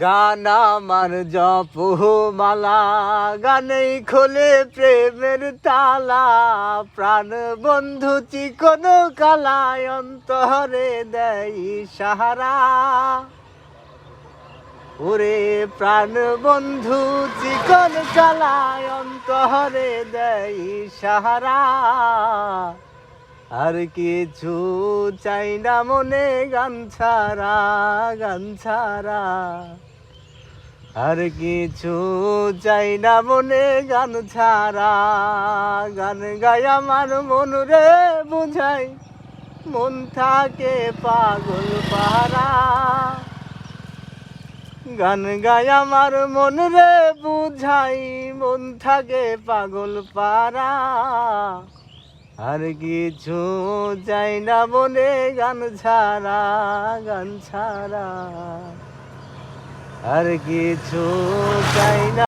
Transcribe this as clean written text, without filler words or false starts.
গান আমার জপমালা, গানেই খোলে প্রেমের তালা। প্রাণ বন্ধু চিকন কালায় অন্তরে দেয় সাহারা। ওরে প্রাণ বন্ধু চিকন কালায় অন্তরে দেয় সাহারা। আর কিছু চাই না মনে গান ছাড়া, গান ছাড়া। আর কিছু চাই না মনে গান ছাড়া। গান গাই আমার মন রে বুঝাই, মন থাকে পাগল পারা। গান গাই আমার মন রে বুঝাই, মন থাকে পাগল পারা। আর কিছু চাই না মনে গান ছাড়া, গান ছাড়া। আর কিছু চাই না।